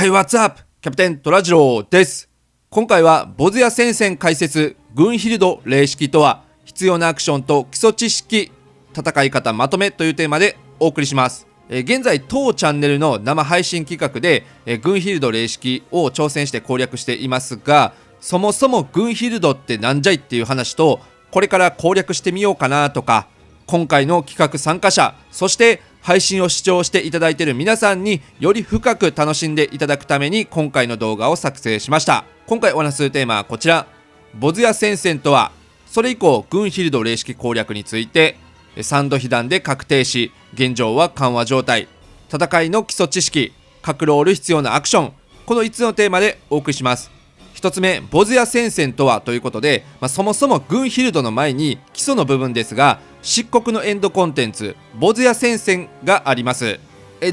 はい、What's up? キャプテントラジローです。今回はボズヤ戦線解説、グンヒルド霊式とは、必要なアクションと基礎知識、戦い方まとめというテーマでお送りします。現在当チャンネルの生配信企画で、グンヒルド霊式を挑戦して攻略していますが、そもそもグンヒルドってなんじゃいっていう話と、これから攻略してみようかなとか、今回の企画参加者、そして配信を視聴していただいている皆さんにより深く楽しんでいただくために今回の動画を作成しました。今回お話しするテーマはこちら、ボズヤ戦線とは、それ以降グンヒルド霊式攻略について3度被弾で確定し、現状は緩和状態、戦いの基礎知識、各ロール必要なアクション、この5つのテーマでお送りします。1つ目、ボズヤ戦線とはということで、そもそもグンヒルドの前に基礎の部分ですが、漆黒のエンドコンテンツボズヤ戦線があります。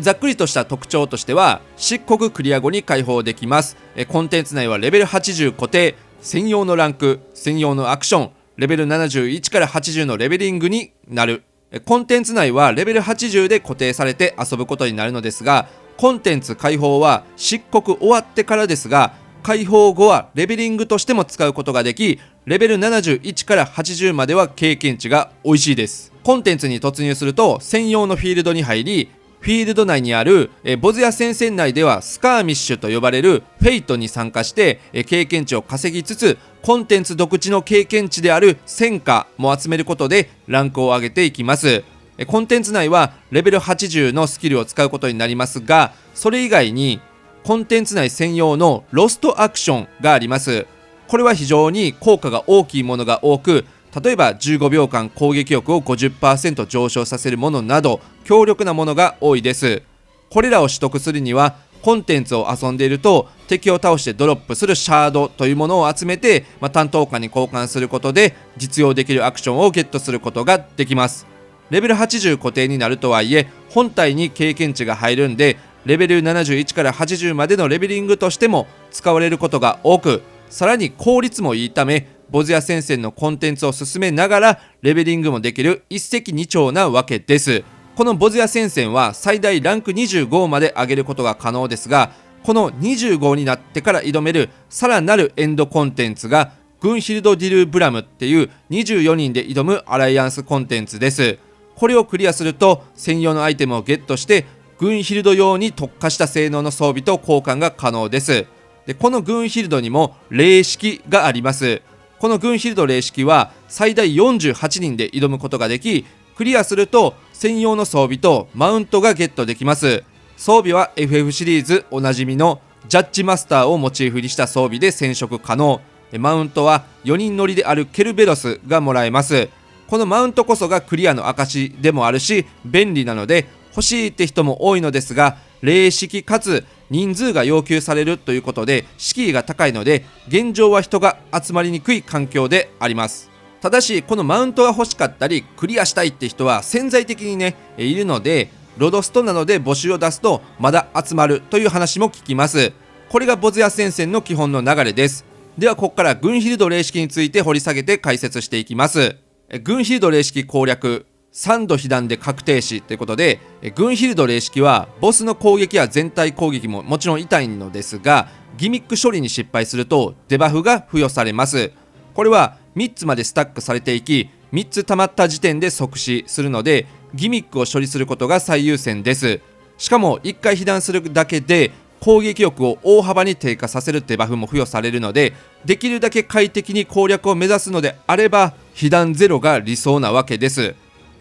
ざっくりとした特徴としては、漆黒クリア後に解放できます。コンテンツ内はレベル80固定、専用のランク、専用のアクション、レベル71から80のレベリングになる。コンテンツ内はレベル80で固定されて遊ぶことになるのですが、コンテンツ解放は漆黒終わってからですが、解放後はレベリングとしても使うことができ、レベル71から80までは経験値が美味しいです。コンテンツに突入すると専用のフィールドに入り、フィールド内にあるボズヤ戦線内ではスカーミッシュと呼ばれるフェイトに参加して経験値を稼ぎつつ、コンテンツ独自の経験値である戦果も集めることでランクを上げていきます。コンテンツ内はレベル80のスキルを使うことになりますが、それ以外にコンテンツ内専用のロストアクションがあります。これは非常に効果が大きいものが多く、例えば15秒間攻撃力を 50% 上昇させるものなど強力なものが多いです。これらを取得するには、コンテンツを遊んでいると敵を倒してドロップするシャードというものを集めて、担当官に交換することで実用できるアクションをゲットすることができます。レベル80固定になるとはいえ、本体に経験値が入るんで、レベル71から80までのレベリングとしても使われることが多く、さらに効率もいいため、ボズヤ戦線のコンテンツを進めながらレベリングもできる一石二鳥なわけです。このボズヤ戦線は最大ランク25まで上げることが可能ですが、この25になってから挑めるさらなるエンドコンテンツがグンヒルド・ディル・ブラムっていう24人で挑むアライアンスコンテンツです。これをクリアすると専用のアイテムをゲットして、グンヒルド用に特化した性能の装備と交換が可能です。で、このグンヒルドにも霊式があります。このグンヒルド霊式は最大48人で挑むことができ、クリアすると専用の装備とマウントがゲットできます。装備は FF シリーズおなじみのジャッジマスターをモチーフにした装備で染色可能。マウントは4人乗りであるケルベロスがもらえます。このマウントこそがクリアの証でもあるし便利なので欲しいって人も多いのですが、霊式かつ人数が要求されるということで敷居が高いので、現状は人が集まりにくい環境であります。ただしこのマウントが欲しかったりクリアしたいって人は潜在的にいるので、ロドストなどで募集を出すとまだ集まるという話も聞きます。これがボズヤ戦線の基本の流れです。ではここからグンヒルド霊式について掘り下げて解説していきます。グンヒルド霊式攻略3度被弾で確定しということで、グンヒルド霊式はボスの攻撃や全体攻撃ももちろん痛いのですが、ギミック処理に失敗するとデバフが付与されます。これは3つまでスタックされていき、3つ溜まった時点で即死するので、ギミックを処理することが最優先です。しかも1回被弾するだけで攻撃力を大幅に低下させるデバフも付与されるので、できるだけ快適に攻略を目指すのであれば被弾ゼロが理想なわけです。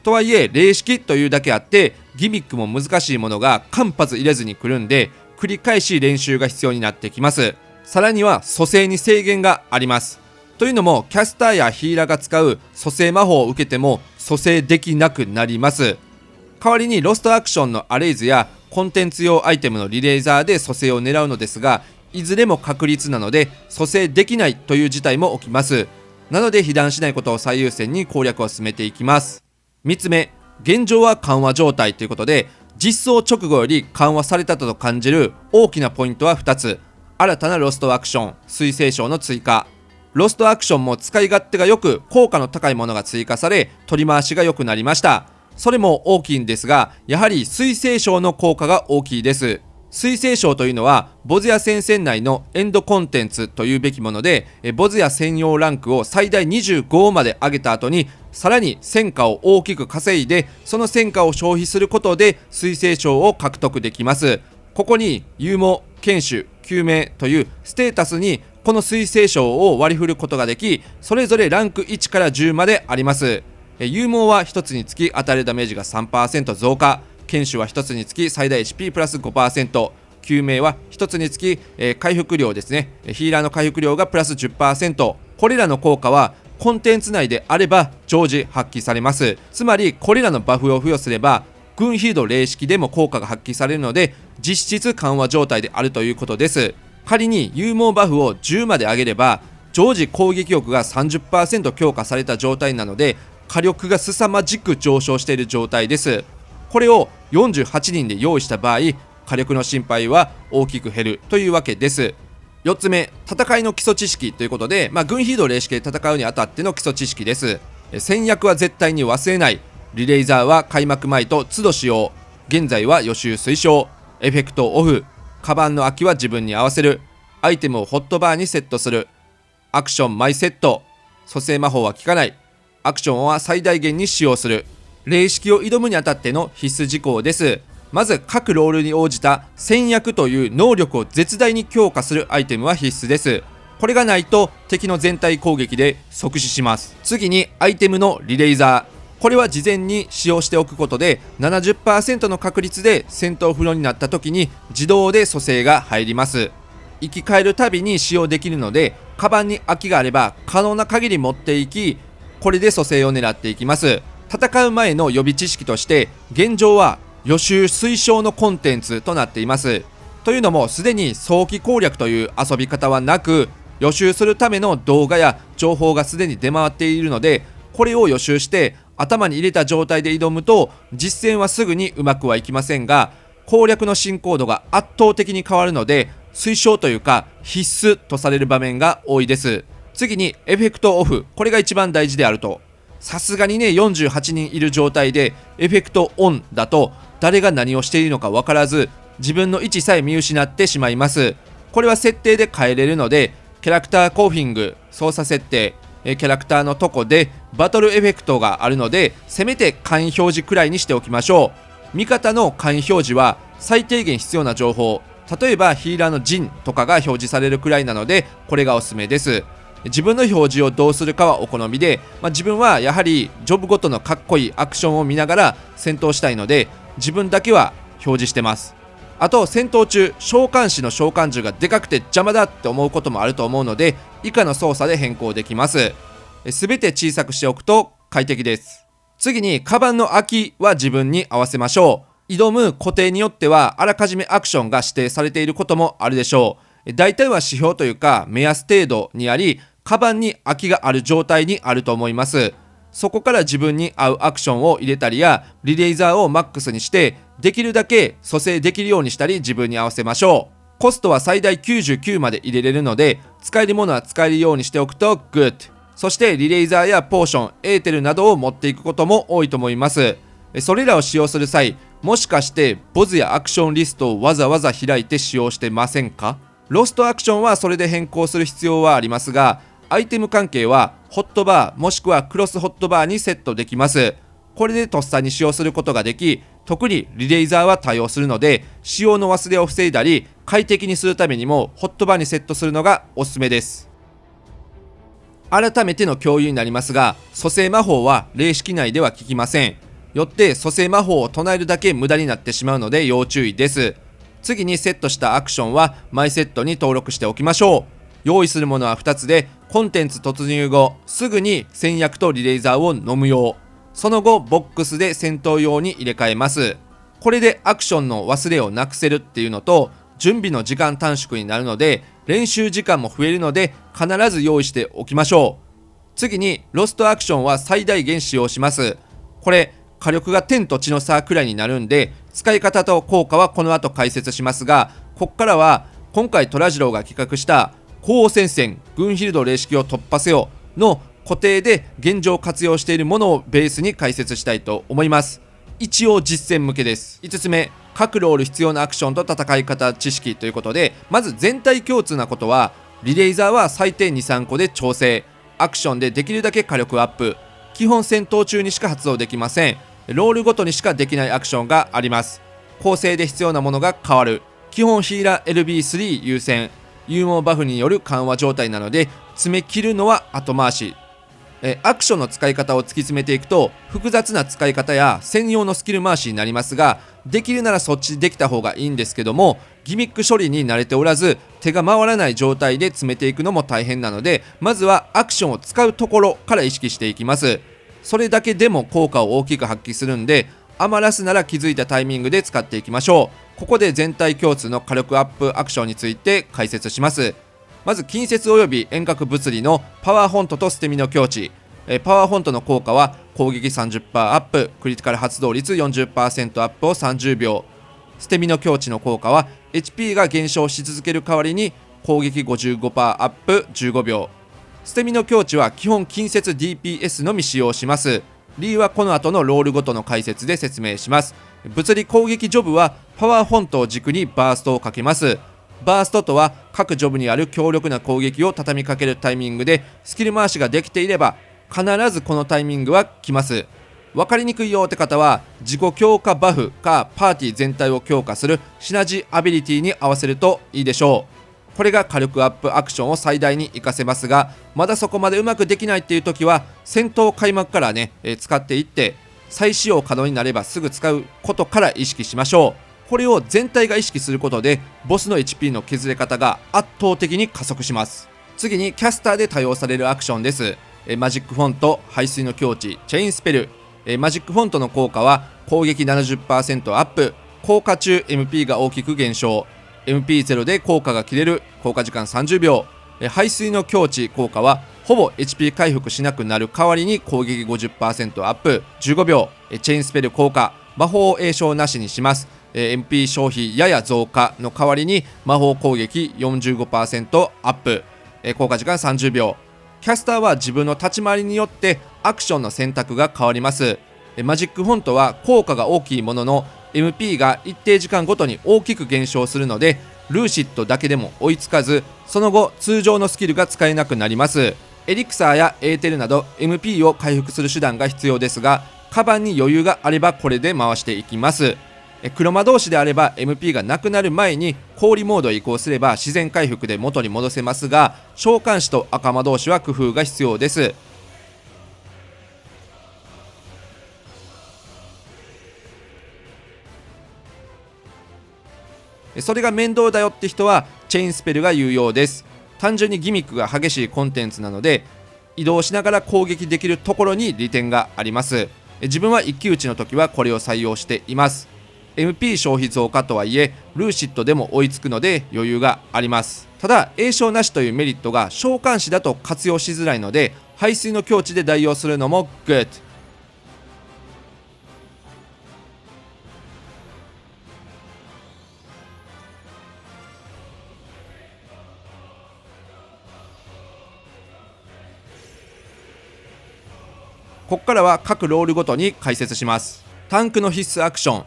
とはいえ霊式というだけあってギミックも難しいものが間髪入れずに来るんで、繰り返し練習が必要になってきます。さらには蘇生に制限があります。というのもキャスターやヒーラーが使う蘇生魔法を受けても蘇生できなくなります。代わりにロストアクションのアレイズやコンテンツ用アイテムのリレーザーで蘇生を狙うのですが、いずれも確率なので蘇生できないという事態も起きます。なので被弾しないことを最優先に攻略を進めていきます。3つ目、現状は緩和状態ということで、実装直後より緩和されたと感じる大きなポイントは2つ。新たなロストアクション、水星章の追加。ロストアクションも使い勝手が良く効果の高いものが追加され、取り回しが良くなりました。それも大きいんですが、やはり水星章の効果が大きいです。水星章というのはボズヤ戦線内のエンドコンテンツというべきもので、ボズヤ専用ランクを最大25まで上げた後にさらに戦果を大きく稼いで、その戦果を消費することで水星章を獲得できます。ここに勇猛、堅守、救命というステータスにこの水星章を割り振ることができ、それぞれランク1から10まであります。勇猛は1つにつき当たるダメージが 3% 増加、堅守は1つにつき最大 HP プラス 5%、救命は1つにつき、回復量ですね、ヒーラーの回復量がプラス 10%。 これらの効果はコンテンツ内であれば常時発揮されます。つまりこれらのバフを付与すれば軍フィールド霊式でも効果が発揮されるので、実質緩和状態であるということです。仮に勇猛バフを10まで上げれば常時攻撃力が 30% 強化された状態なので、火力が凄まじく上昇している状態です。これを48人で用意した場合、火力の心配は大きく減るというわけです。4つ目、戦いの基礎知識ということで、軍フィールド霊式で戦うにあたっての基礎知識です。戦略は絶対に忘れない、リレイザーは開幕前と都度使用、現在は予習推奨、エフェクトオフ、カバンの空きは自分に合わせる、アイテムをホットバーにセットする、アクションマイセット、蘇生魔法は効かない、アクションは最大限に使用する。霊式を挑むにあたっての必須事項です。まず各ロールに応じた戦略という能力を絶大に強化するアイテムは必須です。これがないと敵の全体攻撃で即死します。次にアイテムのリレイザー、これは事前に使用しておくことで 70% の確率で戦闘不能になった時に自動で蘇生が入ります。生き返るたびに使用できるので、カバンに空きがあれば可能な限り持っていき、これで蘇生を狙っていきます。戦う前の予備知識として現状は予習推奨のコンテンツとなっています。というのもすでに早期攻略という遊び方はなく、予習するための動画や情報がすでに出回っているので、これを予習して頭に入れた状態で挑むと実戦はすぐにうまくはいきませんが、攻略の進行度が圧倒的に変わるので推奨というか必須とされる場面が多いです。次にエフェクトオフ、これが一番大事であると。さすがにね、48人いる状態でエフェクトオンだと誰が何をしているのか分からず、自分の位置さえ見失ってしまいます。これは設定で変えれるので、キャラクターコーフィング、操作設定、キャラクターのとこでバトルエフェクトがあるので、せめて簡易表示くらいにしておきましょう。味方の簡易表示は最低限必要な情報、例えばヒーラーの陣とかが表示されるくらいなので、これがおすすめです。自分の表示をどうするかはお好みで、自分はやはりジョブごとのかっこいいアクションを見ながら戦闘したいので、自分だけは表示してます。あと戦闘中、召喚士の召喚獣がでかくて邪魔だって思うこともあると思うので、以下の操作で変更できます。すべて小さくしておくと快適です。次にカバンの空きは自分に合わせましょう。挑む固定によってはあらかじめアクションが指定されていることもあるでしょう。大体は指標というか目安程度にあり、カバンに空きがある状態にあると思います。そこから自分に合うアクションを入れたりや、リレイザーをマックスにしてできるだけ蘇生できるようにしたり、自分に合わせましょう。コストは最大99まで入れれるので、使えるものは使えるようにしておくとグッド。そしてリレイザーやポーション、エーテルなどを持っていくことも多いと思います。それらを使用する際、もしかしてボズやアクションリストをわざわざ開いて使用してませんか？ロストアクションはそれで変更する必要はありますが、アイテム関係はホットバーもしくはクロスホットバーにセットできます。これでとっさに使用することができ、特にリレイザーは対応するので、使用の忘れを防いだり快適にするためにもホットバーにセットするのがおすすめです。改めての共有になりますが、蘇生魔法は霊式内では効きません。よって蘇生魔法を唱えるだけ無駄になってしまうので要注意です。次にセットしたアクションはマイセットに登録しておきましょう。用意するものは2つで、コンテンツ突入後すぐに戦略とリレイザーを飲む用、その後ボックスで戦闘用に入れ替えます。これでアクションの忘れをなくせるっていうのと、準備の時間短縮になるので練習時間も増えるので、必ず用意しておきましょう。次にロストアクションは最大限使用します。これ火力が天と地の差くらいになるんで、使い方と効果はこの後解説しますが、ここからは今回虎次郎が企画した鳳凰戦線グンヒルド霊式を突破せよの固定で現状活用しているものをベースに解説したいと思います。一応実践向けです。5つ目、各ロール必要なアクションと戦い方知識ということで、まず全体共通なことは、リレイザーは最低 2,3 個で調整、アクションでできるだけ火力アップ、基本戦闘中にしか発動できません。ロールごとにしかできないアクションがあります。構成で必要なものが変わる。基本ヒーラー LB3 優先、勇猛バフによる緩和状態なので詰め切るのは後回し。アクションの使い方を突き詰めていくと複雑な使い方や専用のスキル回しになりますが、できるならそっちできた方がいいんですけども、ギミック処理に慣れておらず手が回らない状態で詰めていくのも大変なので、まずはアクションを使うところから意識していきます。それだけでも効果を大きく発揮するんで、余らすなら気づいたタイミングで使っていきましょう。ここで全体共通の火力アップアクションについて解説します。まず近接及び遠隔物理のパワーフォントと捨て身の境地。パワーフォントの効果は攻撃 30% アップ、クリティカル発動率 40% アップを30秒。捨て身の境地の効果は HP が減少し続ける代わりに攻撃 55% アップ15秒。捨て身の境地は基本近接 DPS のみ使用します。理由はこの後のロールごとの解説で説明します。物理攻撃ジョブはパワーフォントを軸にバーストをかけます。バーストとは各ジョブにある強力な攻撃を畳みかけるタイミングで、スキル回しができていれば必ずこのタイミングは来ます。分かりにくいよって方は自己強化バフかパーティー全体を強化するシナジーアビリティに合わせるといいでしょう。これが火力アップアクションを最大に活かせますが、まだそこまでうまくできないっていう時は戦闘開幕からね、使っていって再使用可能になればすぐ使うことから意識しましょう。これを全体が意識することでボスの HP の削れ方が圧倒的に加速します。次にキャスターで多用されるアクションです。マジックフォント、排水の境地、チェインスペル。マジックフォントの効果は攻撃 70% アップ、効果中 MP が大きく減少、 MP0 で効果が切れる、効果時間30秒。排水の境地効果はほぼ HP 回復しなくなる代わりに攻撃 50% アップ15秒。チェインスペル効果、魔法詠唱なしにします。MP 消費やや増加の代わりに魔法攻撃 45% アップ、効果時間30秒。キャスターは自分の立ち回りによってアクションの選択が変わります。マジックフォントは効果が大きいものの MP が一定時間ごとに大きく減少するので、ルーシットだけでも追いつかず、その後通常のスキルが使えなくなります。エリクサーやエーテルなど MP を回復する手段が必要ですが、カバンに余裕があればこれで回していきます。黒魔同士であれば MP がなくなる前に氷モードへ移行すれば自然回復で元に戻せますが、召喚士と赤魔同士は工夫が必要です。それが面倒だよって人はチェインスペルが有用です。単純にギミックが激しいコンテンツなので、移動しながら攻撃できるところに利点があります。自分は一騎打ちの時はこれを採用しています。MP 消費増加とはいえルーシットでも追いつくので余裕があります。ただ詠唱なしというメリットが召喚士だと活用しづらいので、排水の境地で代用するのもグッド。ここからは各ロールごとに解説します。タンクの必須アクション、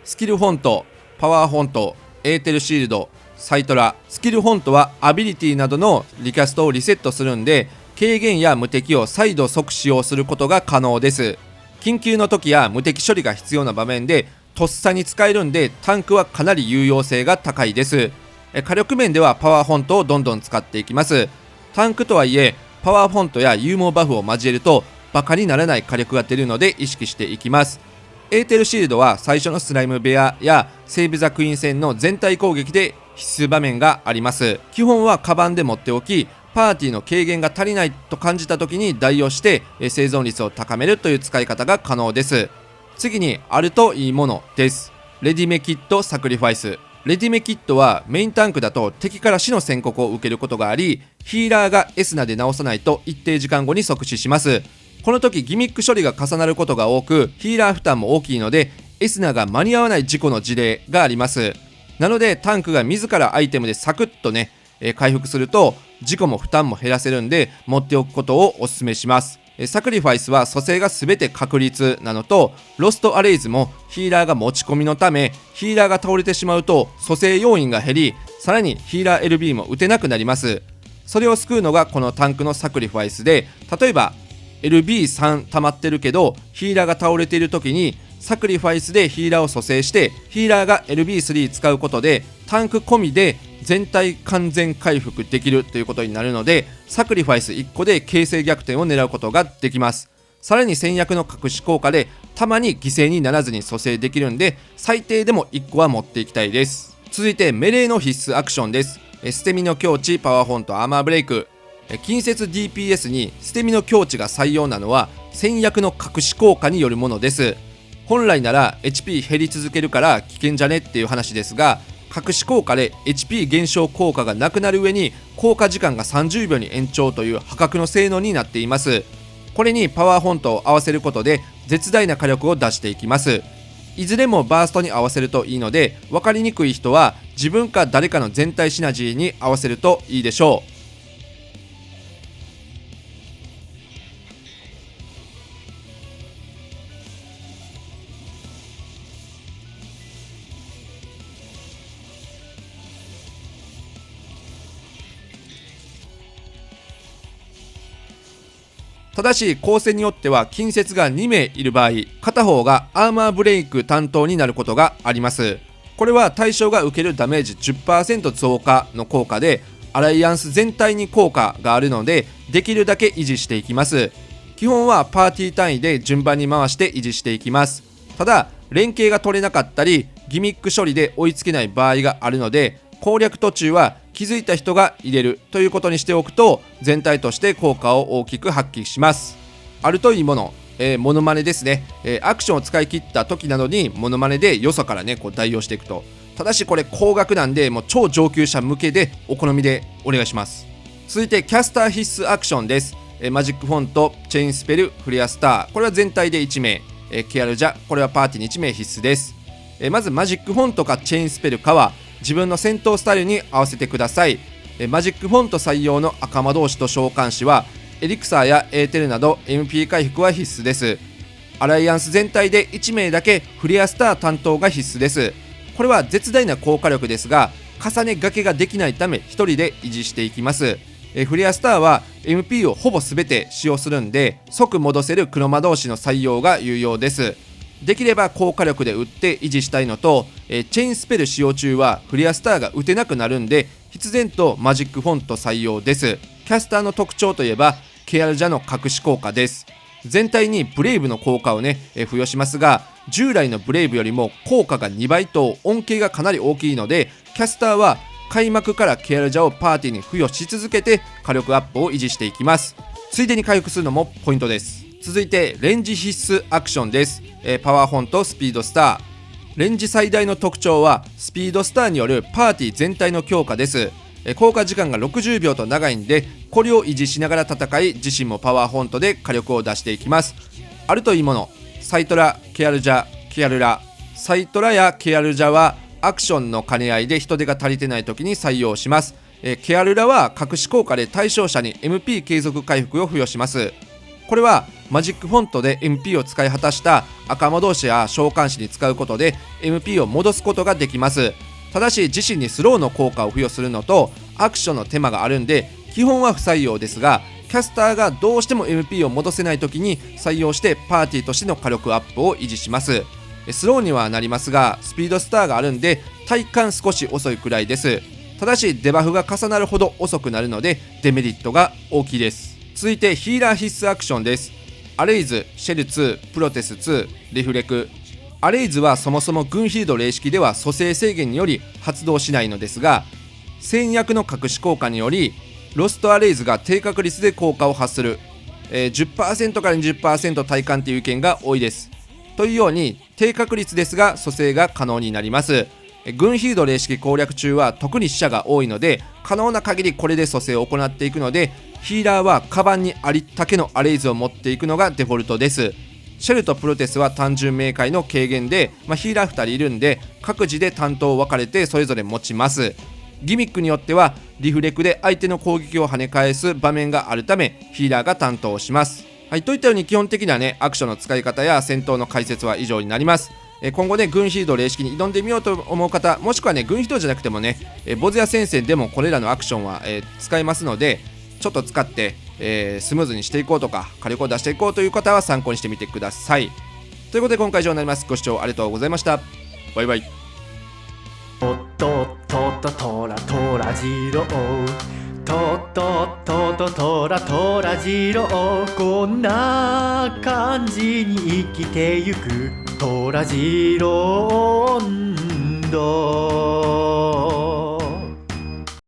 スキルフォント、パワーフォント、エーテルシールド、サイトラ。スキルフォントはアビリティなどのリキャストをリセットするんで、軽減や無敵を再度即使用することが可能です。緊急の時や無敵処理が必要な場面でとっさに使えるんで、タンクはかなり有用性が高いです。火力面ではパワーフォントをどんどん使っていきます。タンクとはいえパワーフォントや勇猛バフを交えるとバカにならない火力が出るので意識していきます。エーテルシールドは最初のスライムベアやセーブ・ザ・クイーン戦の全体攻撃で必須場面があります。基本はカバンで持っておき、パーティーの軽減が足りないと感じた時に代用して生存率を高めるという使い方が可能です。次にあるといいものです。レディメキットサクリファイス。レディメキットはメインタンクだと敵から死の宣告を受けることがあり、ヒーラーがエスナで直さないと一定時間後に即死します。この時ギミック処理が重なることが多く、ヒーラー負担も大きいのでエスナが間に合わない事故の事例があります。なのでタンクが自らアイテムでサクッとね、回復すると事故も負担も減らせるんで持っておくことをお勧めします。サクリファイスは蘇生が全て確率なのと、ロストアレイズもヒーラーが持ち込みのため、ヒーラーが倒れてしまうと蘇生要因が減り、さらにヒーラー LB も打てなくなります。それを救うのがこのタンクのサクリファイスで、例えば LB3 溜まってるけどヒーラーが倒れている時にサクリファイスでヒーラーを蘇生して、ヒーラーが LB3 使うことでタンク込みで全体完全回復できるということになるので、サクリファイス1個で形勢逆転を狙うことができます。さらに戦略の隠し効果でたまに犠牲にならずに蘇生できるんで、最低でも1個は持っていきたいです。続いてメレーの必須アクションです。捨て身の境地、パワーフォント、アーマーブレイク。近接 DPS に捨て身の境地が採用なのは戦略の隠し効果によるものです。本来なら HP 減り続けるから危険じゃねっていう話ですが、隠し効果で HP 減少効果がなくなる上に効果時間が30秒に延長という破格の性能になっています。これにパワーフォントを合わせることで絶大な火力を出していきます。いずれもバーストに合わせるといいので、分かりにくい人は自分か誰かの全体シナジーに合わせるといいでしょう。ただし構成によっては近接が2名いる場合、片方がアーマーブレイク担当になることがあります。これは対象が受けるダメージ 10% 増加の効果で、アライアンス全体に効果があるので、できるだけ維持していきます。基本はパーティー単位で順番に回して維持していきます。ただ連携が取れなかったりギミック処理で追いつけない場合があるので、攻略途中は気づいた人が入れるということにしておくと、全体として効果を大きく発揮します。あるといいもの、モノマネですね。アクションを使い切った時などにモノマネでよそからねこう代用していくと。ただしこれ高額なんで、もう超上級者向けでお好みでお願いします。続いてキャスター必須アクションです。マジックフォント、チェインスペル、フレアスター、これは全体で1名、ケアルジャ、これはパーティーに1名必須です。まずマジックフォントかチェインスペルかは自分の戦闘スタイルに合わせてください。マジックフォント採用の赤魔導士と召喚士はエリクサーやエーテルなど MP 回復は必須です。アライアンス全体で1名だけフレアスター担当が必須です。これは絶大な効果力ですが、重ねがけができないため1人で維持していきます。フレアスターは MP をほぼ全て使用するんで、即戻せる黒魔導士の採用が有用です。できれば高火力で打って維持したいのと、チェインスペル使用中はフレアスターが打てなくなるんで、必然とマジックフォント採用です。キャスターの特徴といえばケアルジャの隠し効果です。全体にブレイブの効果をね、付与しますが、従来のブレイブよりも効果が2倍と恩恵がかなり大きいので、キャスターは開幕からケアルジャをパーティーに付与し続けて火力アップを維持していきます。ついでに回復するのもポイントです。続いてレンジ必須アクションです。パワーフォント、スピードスター。レンジ最大の特徴はスピードスターによるパーティー全体の強化です。効果時間が60秒と長いんで、これを維持しながら戦い、自身もパワーフォントで火力を出していきます。あるといいもの、サイトラ、ケアルジャ、ケアルラ。サイトラやケアルジャはアクションの兼ね合いで人手が足りてない時に採用します。ケアルラは隠し効果で対象者に MP 継続回復を付与します。これはマジックフォントで MP を使い果たした赤魔導士や召喚士に使うことで MP を戻すことができます。ただし自身にスローの効果を付与するのとアクションの手間があるんで、基本は不採用ですが、キャスターがどうしても MP を戻せない時に採用してパーティーとしての火力アップを維持します。スローにはなりますが、スピードスターがあるんで体感少し遅いくらいです。ただしデバフが重なるほど遅くなるのでデメリットが大きいです。続いてヒーラー必須アクションです。アレイズ、シェル2、プロテス2、リフレク。アレイズはそもそも軍ヒード霊式では蘇生制限により発動しないのですが、戦略の隠し効果によりロストアレイズが低確率で効果を発する、10% から 20% 体感という意見が多いです。というように低確率ですが蘇生が可能になります。軍ヒード霊式攻略中は特に死者が多いので、可能な限りこれで蘇生を行っていくので、ヒーラーはカバンにありったけのアレイズを持っていくのがデフォルトです。シェルとプロテスは単純明快の軽減で、ヒーラー2人いるんで各自で担当を分かれてそれぞれ持ちます。ギミックによってはリフレクで相手の攻撃を跳ね返す場面があるためヒーラーが担当します。はい、といったように基本的なねアクションの使い方や戦闘の解説は以上になります。今後ね軍ヒード霊式に挑んでみようと思う方、もしくはね軍ヒードじゃなくてもねボズや戦線でもこれらのアクションは、使えますので、ちょっと使って、スムーズにしていこうとか火力を出していこうという方は参考にしてみてください。ということで今回以上になります。ご視聴ありがとうございました。バイバイ。とっととととらとらじろう、とっととととらとらじろう、こんな感じに生きてゆくとらじろう。